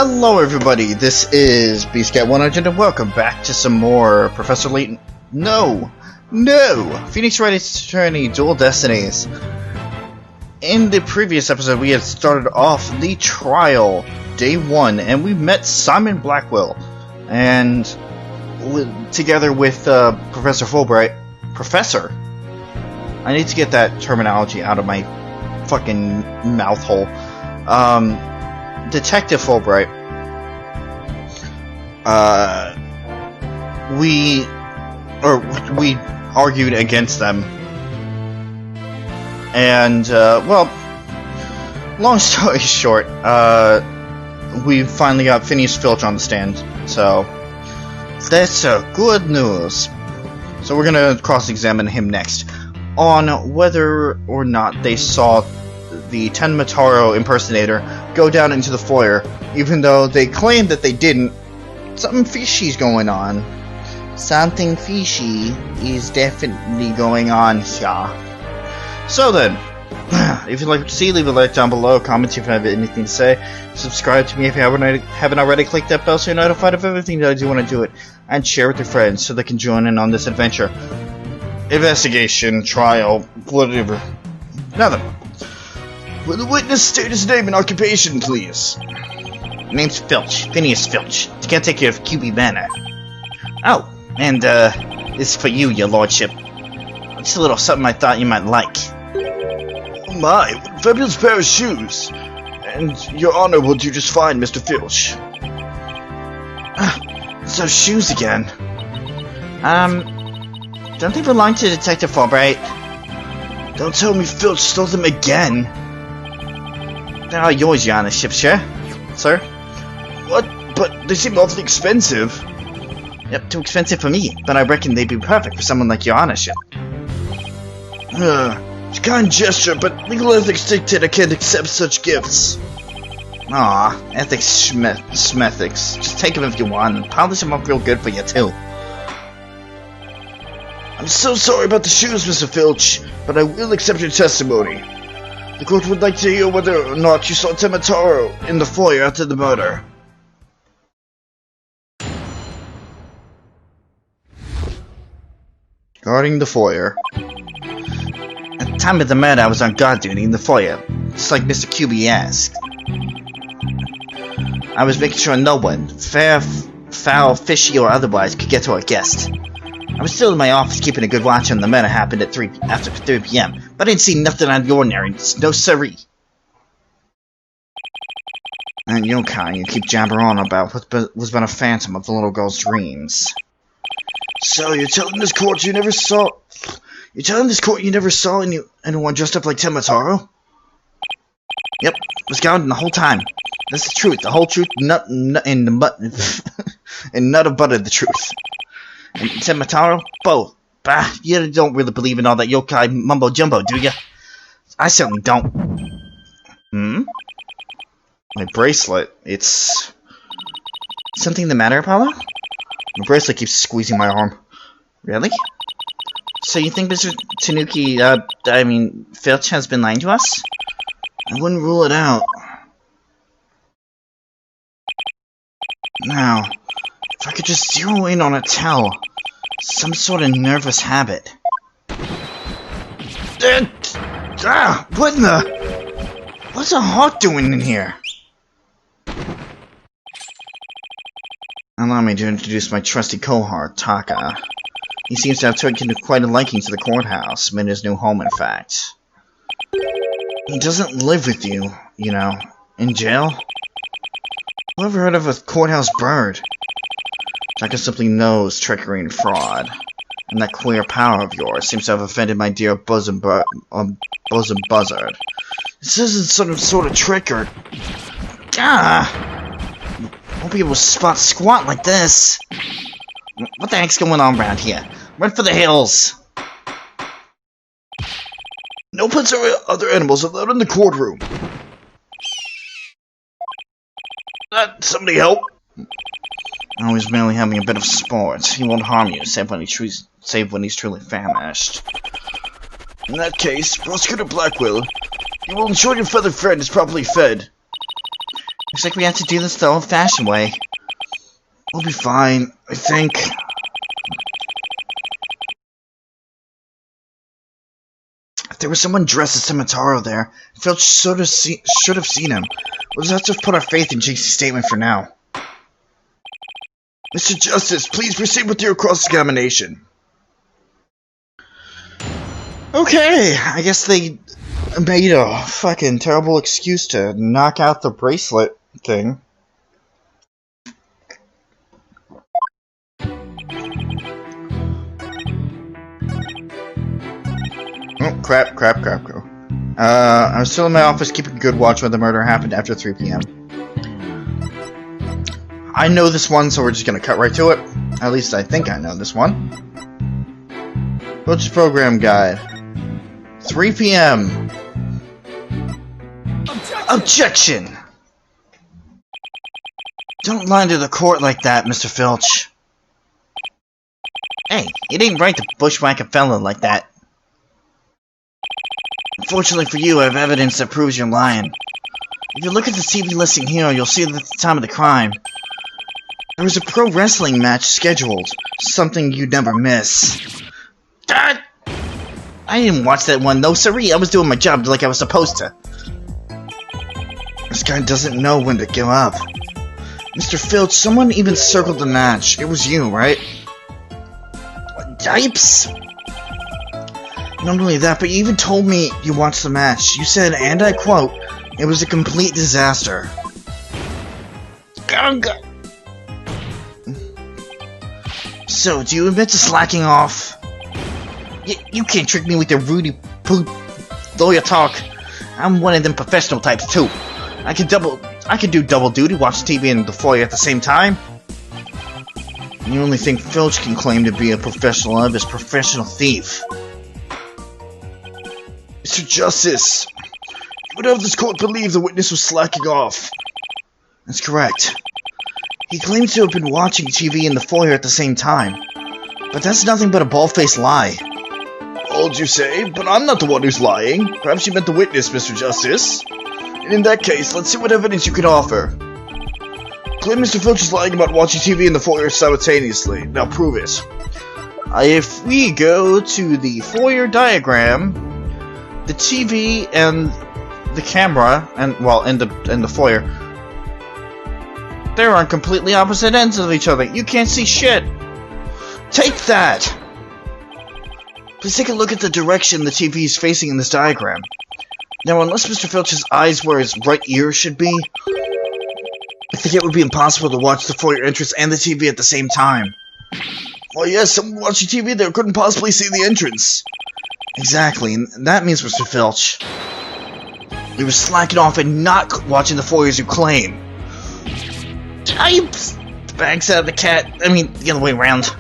Hello everybody, this is BScat100 and welcome back to some more Professor Layton. No! Phoenix Wright Attorney Dual Destinies. In the previous episode we had started off the trial, day 1, and we met Simon Blackwell. And together with Professor Fulbright. Professor? I need to get that terminology out of my fucking mouth hole. Detective Fulbright. We argued against them. And, well, long story short, we finally got Phineas Filch on the stand. So, that's good news. So we're gonna cross-examine him next on whether or not they saw the Tenmataro impersonator go down into the foyer, even though they claimed that they didn't. Something fishy's going on. Something fishy is definitely going on here. So then, if you'd like to see, leave a like down below, comment if you have anything to say, subscribe to me if you haven't already, click that bell so you're notified of everything that I do when I do it, and share with your friends so they can join in on this adventure. Investigation, trial, whatever. Now then, will the witness state his name and occupation, please? Name's Filch, Phineas Filch, the caretaker of QB Manor. Oh, and this is for you, your lordship. Just a little something I thought you might like. Oh my, what a fabulous pair of shoes! And your honor will do just fine, Mr. Filch. So shoes again. Don't they belong to Detective Fulbright? Don't tell me Filch stole them again. They're all yours, your honorship, sure? Sir? What? But they seem awfully expensive. Yep, too expensive for me, but I reckon they'd be perfect for someone like your honorship. It's a kind gesture, but legal ethics dictate I can't accept such gifts. Aw, ethics schmethics. Just take them if you want, and polish them up real good for you, too. I'm so sorry about the shoes, Mr. Filch, but I will accept your testimony. The court would like to hear whether or not you saw Tenmataro in the foyer after the murder. Guarding the foyer. At the time of the murder, I was on guard duty in the foyer, just like Mr. QB asked. I was making sure no one, foul, fishy, or otherwise, could get to our guest. I was still in my office keeping a good watch on the murder happened at after 3 p.m., but I didn't see nothing out of the ordinary, no siree. And you keep jabbering on about what was but a phantom of the little girl's dreams. So you're telling this court you never saw... You're telling this court you never saw anyone dressed up like Tenmataro? Yep, was guarding the whole time. That's the truth, the whole truth, and none of but the truth. And Tenmataro? Both. Bah, you don't really believe in all that yokai mumbo-jumbo, do ya? I certainly don't. My bracelet, it's... Something the matter, Apollo? My bracelet keeps squeezing my arm. Really? So you think Mr. Tanuki, Filch has been lying to us? I wouldn't rule it out. Now, if I could just zero in on a tell, some sort of nervous habit. What in the... What's a hawk doing in here? Allow me to introduce my trusty cohort, Taka. He seems to have taken quite a liking to the courthouse, made his new home, in fact. He doesn't live with you, you know, in jail. Who ever heard of a courthouse bird? Taka simply knows trickery and fraud, and that queer power of yours seems to have offended my dear bosom buzzard. This isn't some sort of trick or... Won't be able to spot squat like this. What the heck's going on around here? Run for the hills! No pets or other animals allowed in the courtroom. Somebody help! Oh, he's merely having a bit of sport. He won't harm you, save when he's truly famished. In that case, Prosecutor Blackwell, you will ensure your feathered friend is properly fed. Looks like we have to do this the old-fashioned way. We'll be fine, I think. If there was someone dressed as Tomataro there, Filch should have seen him. We'll just have to put our faith in Jinxie's statement for now. Mr. Justice, please proceed with your cross-examination. Okay, I guess they made a fucking terrible excuse to knock out the bracelet thing. Oh, crap. I was still in my office keeping good watch when the murder happened after 3 p.m. I know this one, so we're just gonna cut right to it. At least I think I know this one. Coach's program guide. 3 p.m. Objection! Don't lie to the court like that, Mr. Filch. Hey, it ain't right to bushwhack a felon like that. Unfortunately for you, I have evidence that proves you're lying. If you look at the TV listing here, you'll see that at the time of the crime, there was a pro wrestling match scheduled. Something you'd never miss. God! I didn't watch that one, no siree. I was doing my job like I was supposed to. This guy doesn't know when to give up. Mr. Filch, someone even circled the match. It was you, right? Yipes! Not only that, but you even told me you watched the match. You said, and I quote, it was a complete disaster. So, do you admit to slacking off? You can't trick me with your Rudy poop lawyer talk. I'm one of them professional types too. I can do double duty, watch TV and the foyer at the same time. The only thing Filch can claim to be a professional of is professional thief. Mr. Justice, you would have this court believe the witness was slacking off. That's correct. He claims to have been watching TV in the foyer at the same time. But that's nothing but a bald-faced lie. Bold, you say? But I'm not the one who's lying. Perhaps you meant the witness, Mr. Justice. And in that case, let's see what evidence you can offer. Claim Mr. Filch is lying about watching TV in the foyer simultaneously. Now prove it. If we go to the foyer diagram, the TV and the camera, and well, in the foyer, they're on completely opposite ends of each other. You can't see shit. Take that. Please take a look at the direction the TV is facing in this diagram. Now, unless Mr. Filch's eyes where his right ear should be, I think it would be impossible to watch the foyer entrance and the TV at the same time. Well, yes, someone watching TV there couldn't possibly see the entrance. Exactly, and that means Mr. Filch, he was slacking off and not watching the foyer as you claim. Types! Bags out of the cat. I mean, the other way around.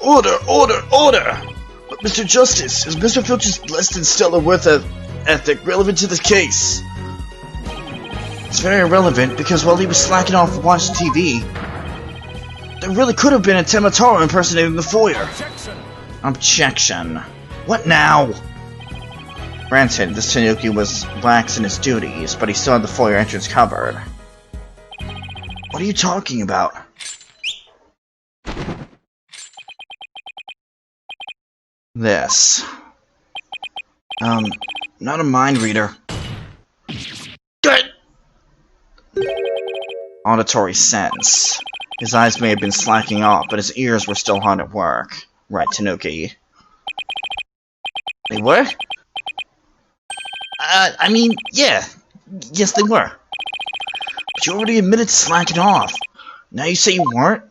Order! But Mr. Justice, is Mr. Filch's less than stellar worth ethic relevant to this case? It's very irrelevant, because while he was slacking off watching TV, there really could have been a Tomataro impersonating the foyer. Objection. What now? Granted, this Tanuki was lax in his duties, but he still had the foyer entrance covered. What are you talking about? This. Not a mind reader. Good! Auditory sense. His eyes may have been slacking off, but his ears were still hard at work. Right, Tanuki. They were? I mean, yeah. Yes, they were. But you already admitted to slacking off. Now you say you weren't?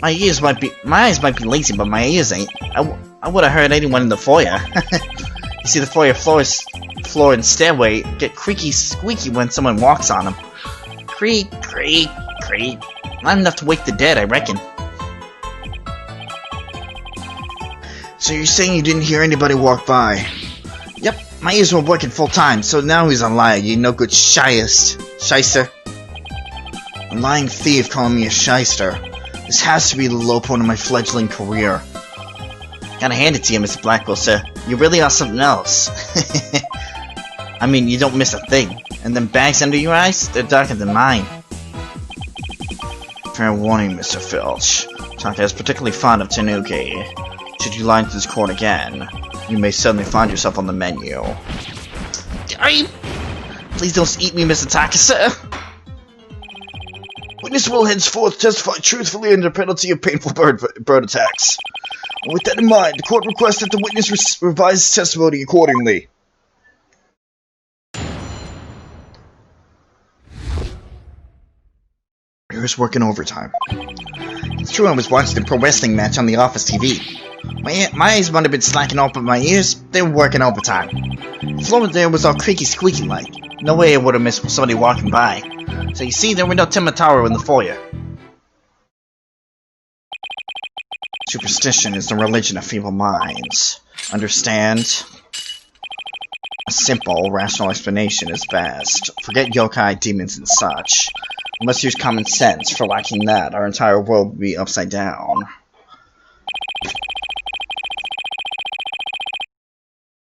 My eyes might be lazy, but my ears ain't. I would have heard anyone in the foyer. You see, the foyer floor and stairway get creaky squeaky when someone walks on them. Creak, creak, creak. Not enough to wake the dead, I reckon. So you're saying you didn't hear anybody walk by? Yep, my ears were working full time, so now he's a liar, you no good shyster. A lying thief calling me a shyster. This has to be the low point of my fledgling career. Gotta hand it to you, Mr. Blackwell, sir. You really are something else. I mean, you don't miss a thing. And them bags under your eyes, they're darker than mine. Fair warning, Mr. Filch. Taka is particularly fond of Tanuki. Should you lie into this court again, you may suddenly find yourself on the menu. Please don't eat me, Mr. Taka, sir. Witness will henceforth testify truthfully under penalty of painful bird attacks. With that in mind, the court requests that the witness revise his testimony accordingly. Here's working overtime. It's true I was watching the pro wrestling match on the office TV. My eyes might have been slacking off, but my ears, they were working overtime. The floor there was all creaky squeaky like. No way I would have missed somebody walking by. So you see, there were no Timataro in the foyer. Superstition is the religion of feeble minds. Understand? A simple, rational explanation is best. Forget yokai, demons, and such. We must use common sense. For lacking that, our entire world would be upside down.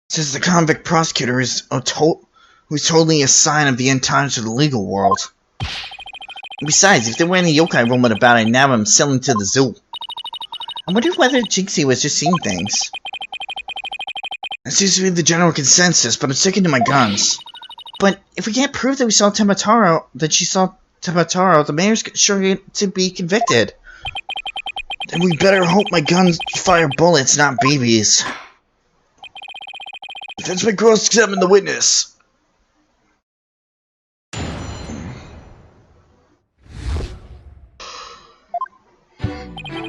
Says the convict prosecutor is who's totally a sign of the end times of the legal world. Besides, if there were any yokai roaming about, I'd nab him selling to the zoo. I wonder whether Jinxie was just seeing things. That seems to be the general consensus, but I'm sticking to my guns. But if we can't prove that we saw Timataro, the mayor's sure to be convicted. Then we better hope my guns fire bullets, not BBs. Defense may cross-examine the witness.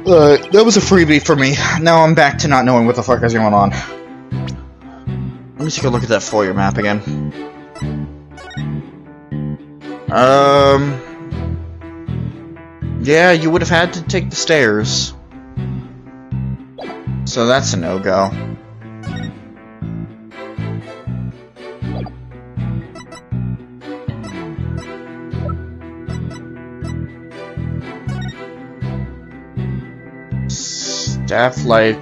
That was a freebie for me. Now I'm back to not knowing what the fuck is going on. Let me take a look at that foyer map again. Yeah, you would have had to take the stairs. So that's a no-go. Staff light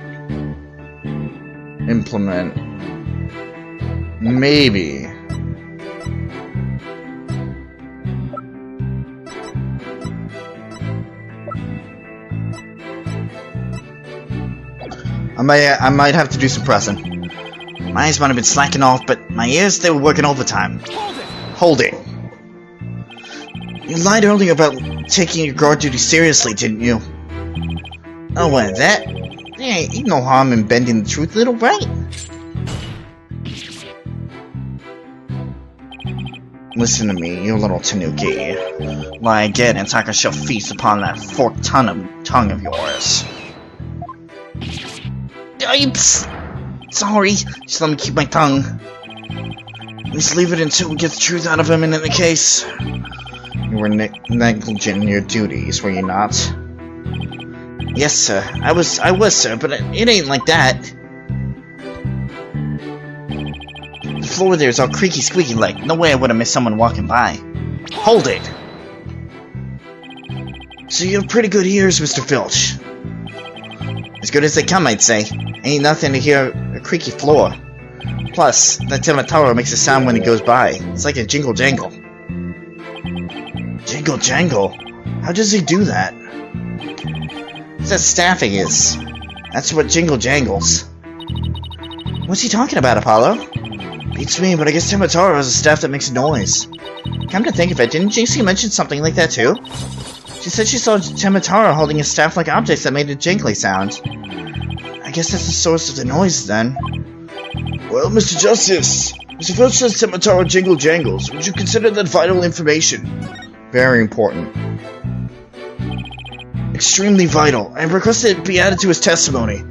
implement. Maybe. I might have to do some pressing. My eyes might have been slacking off, but my ears, they were working overtime. Hold it. You lied earlier about taking your guard duty seriously, didn't you? Oh, what, that? Hey, ain't no harm in bending the truth, little Wright. Listen to me, you little Tanuki. Lie again and Taka shall feast upon that forked tongue of yours. Sorry, just let me keep my tongue. Just leave it until we get the truth out of him, and in the case... You were negligent in your duties, were you not? Yes, sir. I was, sir, but it ain't like that. The floor there is all creaky squeaky like. No way I would have missed someone walking by. Hold it! So you have pretty good ears, Mr. Filch. As good as they come, I'd say. Ain't nothing to hear a creaky floor. Plus, that Timataro makes a sound when he goes by. It's like a jingle jangle. Jingle jangle? How does he do that? That staffing is. That's what jingle jangles. What's he talking about, Apollo? Beats me, but I guess Timataro has a staff that makes noise. Come to think of it, didn't JC mention something like that too? She said she saw Timataro holding a staff-like objects that made a jingly sound. I guess that's the source of the noise, then. Well, Mr. Justice, Mr. Filch says Timataro jingle jangles. Would you consider that vital information? Very important. Extremely vital. I request that it be added to his testimony.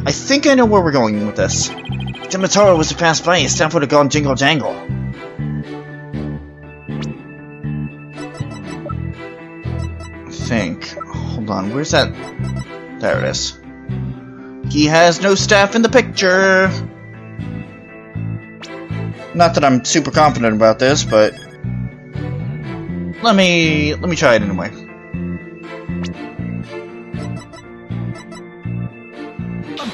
I think I know where we're going with this. If Timataro was to pass by, his staff would have gone jingle jangle. Hold on, where's that? There it is. He has no staff in the picture. Not that I'm super confident about this, but let me try it anyway.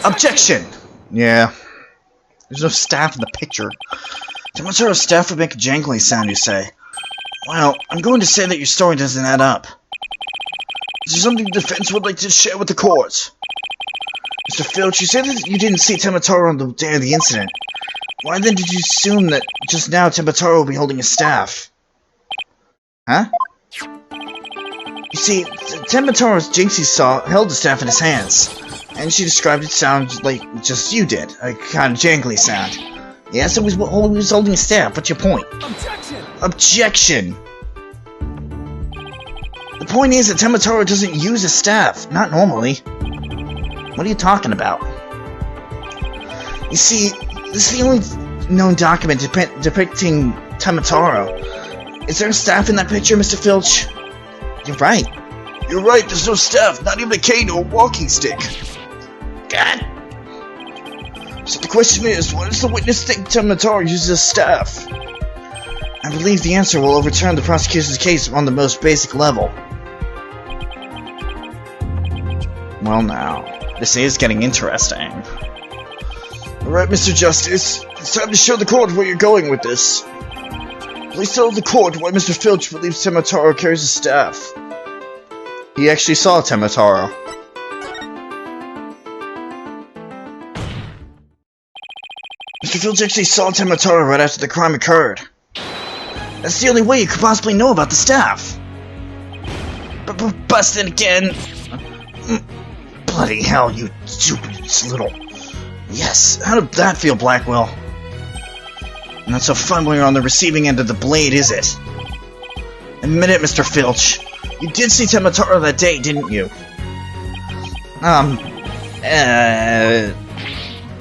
Objection! Yeah. There's no staff in the picture. Tematora's staff would make a jangly sound, you say. Well, I'm going to say that your story doesn't add up. Is there something the defense would like to share with the court? Mr. Filch, you said that you didn't see Tematara on the day of the incident. Why then did you assume that just now Tematara will be holding a staff? Huh? You see, Tematara's Jinxie held the staff in his hands, and she described it sounds like just you did, a kind of jangly sound. Yes, it was holding a staff. What's your point? Objection! Objection! The point is that Tematara doesn't use a staff, not normally. What are you talking about? You see, this is the only known document depicting Tematara. Is there a staff in that picture, Mr. Filch? You're right. You're right, there's no staff, not even a cane or walking stick. God. So the question is, why does the witness think Tematara uses a staff? I believe the answer will overturn the prosecution's case on the most basic level. Well now, this is getting interesting. Alright, Mr. Justice, it's time to show the court where you're going with this. Please tell the court why Mr. Filch believes Tematara carries a staff. He actually saw Tematara. Mr. Filch actually saw Tematara right after the crime occurred. That's the only way you could possibly know about the staff. Busted again. Bloody hell, you stupid little... Yes, how did that feel, Blackwell? Not so fun when you're on the receiving end of the blade, is it? Admit it, Mr. Filch. You did see Tematara that day, didn't you?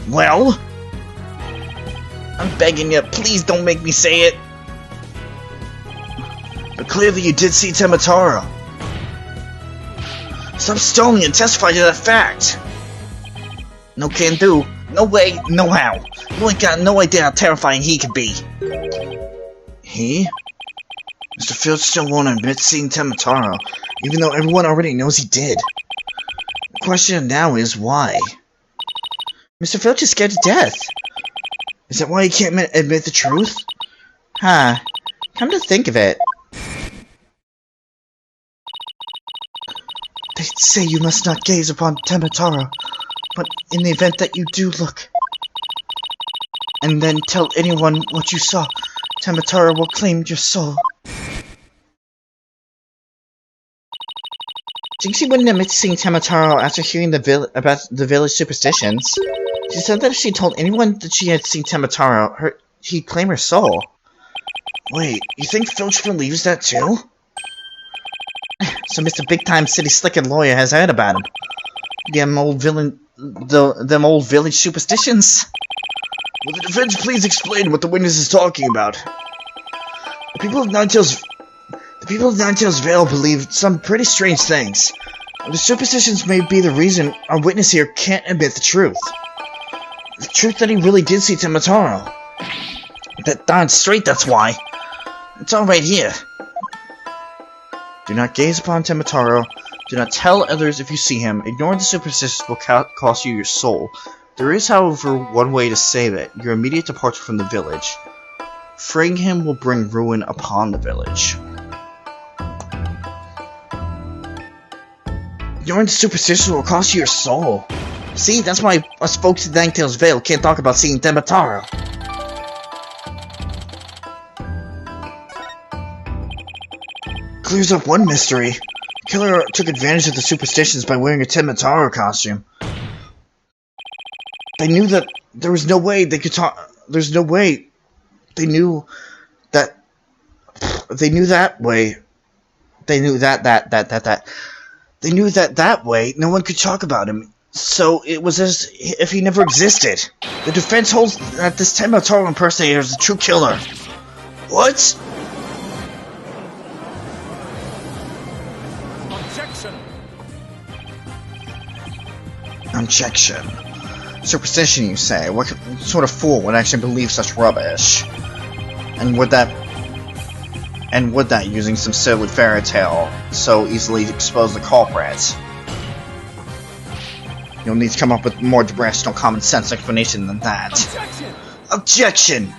Well? I'm begging you, please don't make me say it. But clearly you did see Tematara. Stop stalling and testify to that fact. No can do. No way, no how. You ain't got no idea how terrifying he could be. He? Mr. Filch still won't admit seeing Tematara, even though everyone already knows he did. The question now is why? Mr. Filch is scared to death. Is that why he can't admit the truth? Huh. Come to think of it. They say you must not gaze upon Tematara, but in the event that you do look, and then tell anyone what you saw, Tematara will claim your soul. Jinxie wouldn't admit to seeing Tematara after hearing about the village superstitions. She said that if she told anyone that she had seen Tematara, he'd claim her soul. Wait, you think Filch believes that too? So Mr. Big-Time City Slickin' Lawyer has heard about him. Them old village superstitions. Will the defense please explain what the witness is talking about? The people of Ninetales Vale believe some pretty strange things. And the superstitions may be the reason our witness here can't admit the truth. The truth that he really did see Tematara. That darn straight, that's why. It's all right here. Do not gaze upon Tematara. Do not tell others if you see him. Ignoring the superstitions will cost you your soul. There is, however, one way to save it. Your immediate departure from the village. Freeing him will bring ruin upon the village. Ignoring the superstitions will cost you your soul. See, that's why us folks in Ninetales Vale can't talk about seeing Tematara. Clears up one mystery. The killer took advantage of the superstitions by wearing a Tematara costume. They knew that there was no way they could talk. There's no way. They knew that. They knew that way. They knew that. They knew that way no one could talk about him. So it was as if he never existed. The defense holds that this Tematara impersonator is the true killer. What? Objection. Superstition, you say? What sort of fool would actually believe such rubbish? And would that using some silly fairy tale so easily expose the culprit? You'll need to come up with more rational common sense explanation than that. Objection!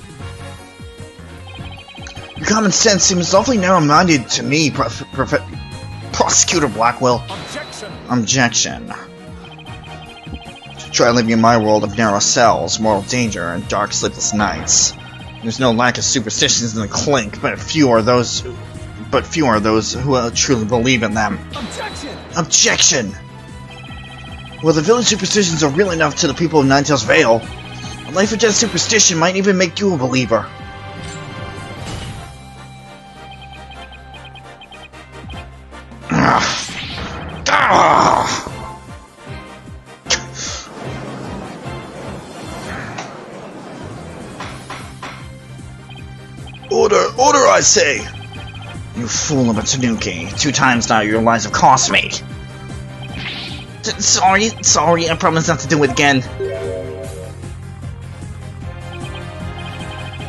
Your common sense seems awfully narrow-minded to me, Prosecutor Blackwell. Objection. Try living in my world of narrow cells, moral danger, and dark sleepless nights. There's no lack of superstitions in the clink, but few are those who truly believe in them. Objection! Well, the village superstitions are real enough to the people of Ninetales Vale. A life or death superstition might even make you a believer. Order, I say! You fool of a Tanuki. 2 times now your lives have cost me. Sorry, I promise not to do it again.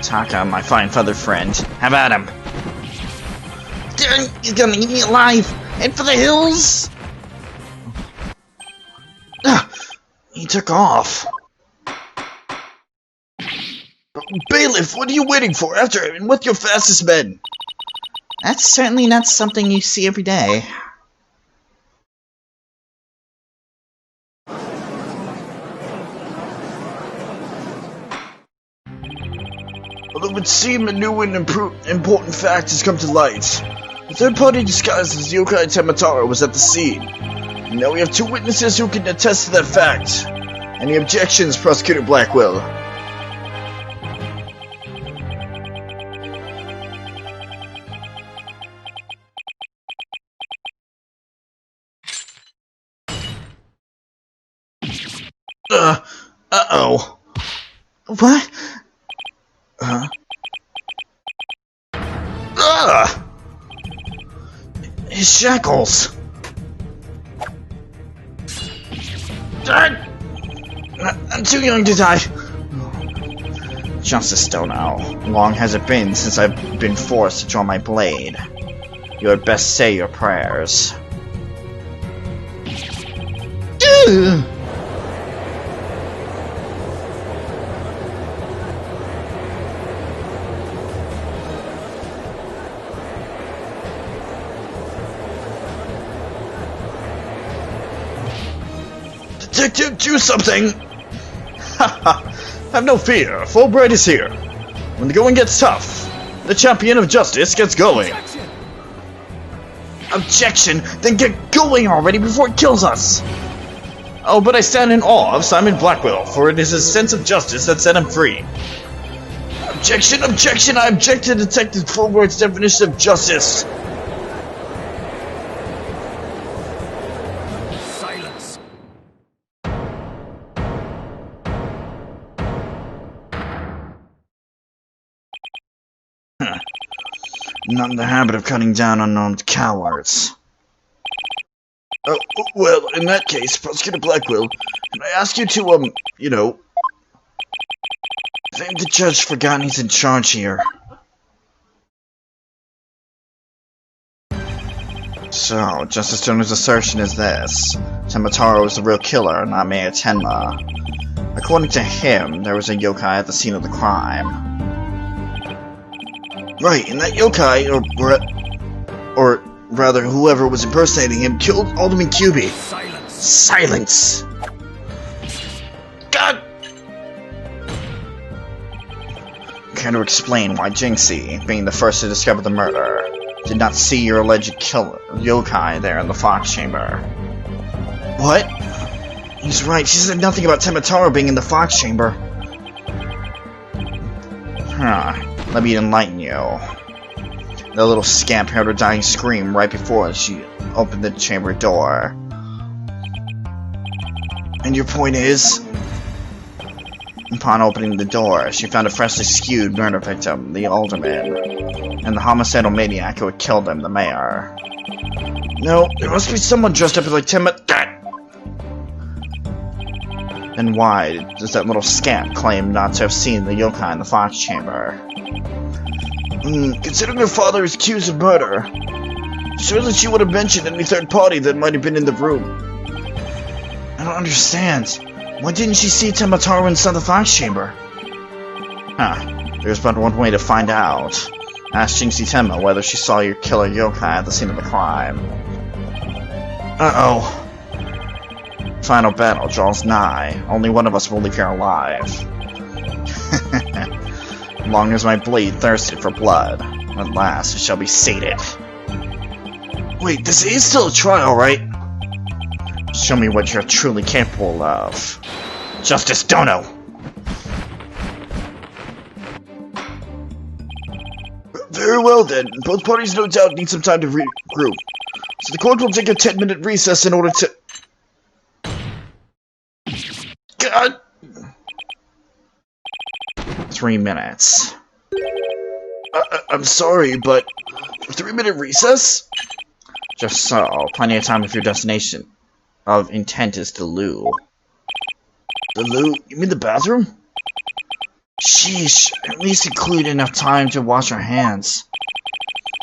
Taka, my fine feather friend. Have at him. He's gonna eat me alive! Head for the hills! He took off. Bailiff, what are you waiting for? After him, with your fastest men! That's certainly not something you see every day. Well, it would seem a new and important fact has come to light. A third party disguised as Yokai Tamataro was at the scene. And now we have 2 witnesses who can attest to that fact. Any objections, Prosecutor Blackwell? Uh-oh. What? His shackles! I'm too young to die. Justice Stono, long has it been since I've been forced to draw my blade. You had best say your prayers. Detective, do something! Haha, have no fear, Fulbright is here. When the going gets tough, the champion of justice gets going. Objection! Then get going already before it kills us! Oh, but I stand in awe of Simon Blackwell, for it is his sense of justice that set him free. Objection! Objection! I object to Detective Fulbright's definition of justice! Not in the habit of cutting down unarmed cowards. Oh, well, in that case, Prosecutor Blackwell, can I ask you to, thank the judge forgotten he's in charge here. So, Justice Stoner's assertion is this. Tamataro is the real killer, not Mayor Tenma. According to him, there was a yokai at the scene of the crime. Right, and that yokai, or rather, whoever was impersonating him, killed Alderman Kyubi. Silence! God! Care to explain why Jinxie, being the first to discover the murder, did not see your alleged killer, yokai, there in the Fox Chamber? What? He's right, she said nothing about Tamataro being in the Fox Chamber. Let me enlighten you. The little scamp heard her dying scream right before she opened the chamber door. And your point is? Upon opening the door, she found a freshly skewed murder victim, the alderman, and the homicidal maniac who had killed him, the mayor. No, there must be someone dressed up like Timothy. Then why does that little scamp claim not to have seen the yokai in the Fox Chamber? Considering her father is accused of murder, surely she would have mentioned any third party that might have been in the room. I don't understand. Why didn't she see Temotaro inside the Fox Chamber? There's but one way to find out. Ask Jinxie Tenma whether she saw your killer yokai at the scene of the crime. Uh-oh. Final battle draws nigh. Only one of us will leave here alive. Long as my blade thirsted for blood, at last it shall be sated. Wait, this is still a trial, right? Show me what you're truly capable of. Justice Dono! Very well then. Both parties no doubt need some time to regroup. So the court will take a 10-minute recess in order to... God! 3 minutes. I'm sorry, but... 3-minute recess? Just so. Plenty of time if your destination of intent is the loo. The loo? You mean the bathroom? Sheesh. At least include enough time to wash our hands.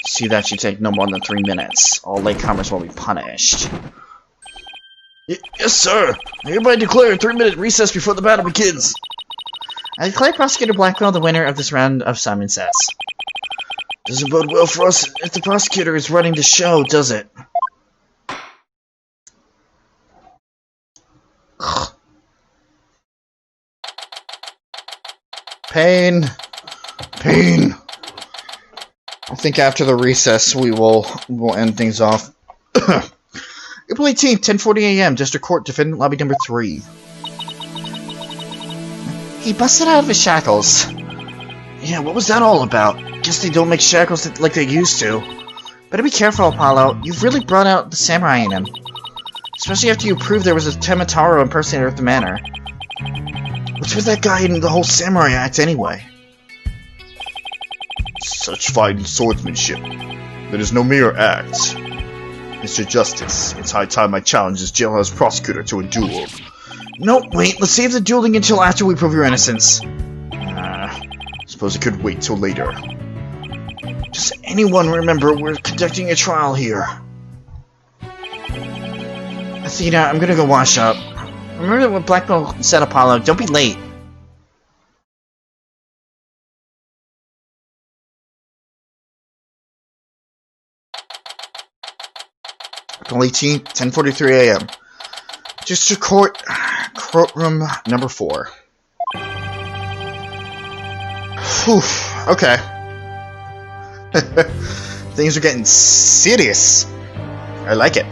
See that you take no more than 3 minutes. All latecomers will be punished. Yes, sir. I hereby declare a 3-minute recess before the battle begins. I declare Prosecutor Blackwell the winner of this round of Simon Says. Doesn't bode well for us if the prosecutor is running the show, does it? Pain. Pain. I think after the recess we'll end things off. April 18th, 10:40 a.m. District Court, Defendant Lobby Number 3. He busted out of his shackles. Yeah, what was that all about? Guess they don't make shackles like they used to. Better be careful, Apollo. You've really brought out the samurai in him. Especially after you proved there was a Temotaro impersonator at the manor. What's with that guy in the whole samurai act anyway? Such fine swordsmanship. That is no mere act. Mr. Justice, it's high time I challenge this jailhouse prosecutor to a duel. No, wait, let's save the dueling until after we prove your innocence. Suppose it could wait till later. Does anyone remember we're conducting a trial here? Athena, I'm gonna go wash up. Remember what Blackwell said, Apollo. Don't be late. April 18th, 10:43 a.m. District Court, courtroom number 4. Whew, okay. Things are getting serious. I like it.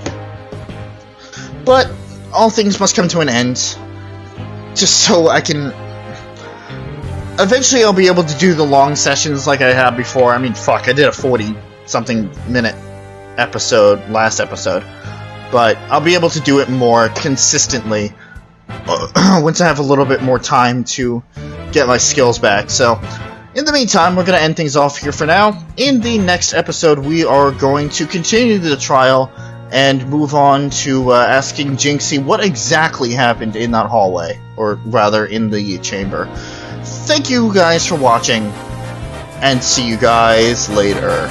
But all things must come to an end. Just so I can... Eventually I'll be able to do the long sessions like I had before. I mean, fuck, I did a 40-something minute episode, last episode. But I'll be able to do it more consistently once I have a little bit more time to get my skills back. So, in the meantime, we're going to end things off here for now. In the next episode, we are going to continue the trial and move on to asking Jinxie what exactly happened in that hallway, or rather, in the chamber. Thank you guys for watching, and see you guys later.